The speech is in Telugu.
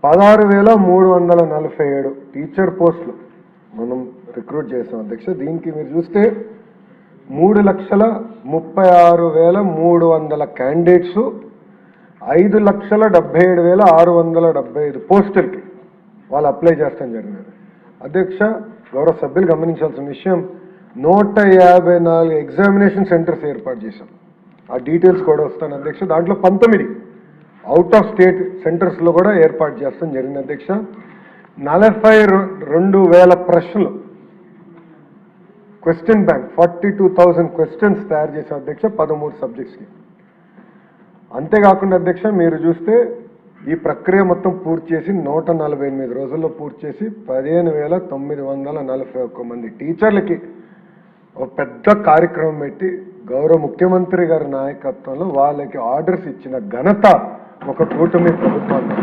16,347 టీచర్ పోస్టులు మనం రిక్రూట్ చేసాం అధ్యక్ష. దీనికి మీరు చూస్తే 3,36,300 క్యాండిడేట్స్ 5,77,675 పోస్టులకి వాళ్ళు అప్లై చేస్తాం జరిగినది అధ్యక్ష. గౌరవ సభ్యులు గమనించాల్సిన విషయం 154 ఎగ్జామినేషన్ సెంటర్స్ ఏర్పాటు చేశాం. ఆ డీటెయిల్స్ కూడా వస్తాను అధ్యక్ష. దాంట్లో 19 అవుట్ ఆఫ్ స్టేట్ సెంటర్స్లో కూడా ఏర్పాటు చేస్తాం జరిగింది అధ్యక్ష. 42,000 ప్రశ్నలు క్వశ్చన్ బ్యాంక్ 42,000 క్వశ్చన్స్ తయారు చేశాం అధ్యక్ష 13 సబ్జెక్ట్స్కి. అంతేకాకుండా అధ్యక్ష మీరు చూస్తే ఈ ప్రక్రియ మొత్తం పూర్తి చేసి 148 రోజుల్లో పూర్తి చేసి 15,941 మంది టీచర్లకి ఒక పెద్ద కార్యక్రమం పెట్టి గౌరవ ముఖ్యమంత్రి గారి నాయకత్వంలో వాళ్ళకి ఆర్డర్స్ ఇచ్చిన ఘనత ఒక కూటమి ప్రభుత్వానికి.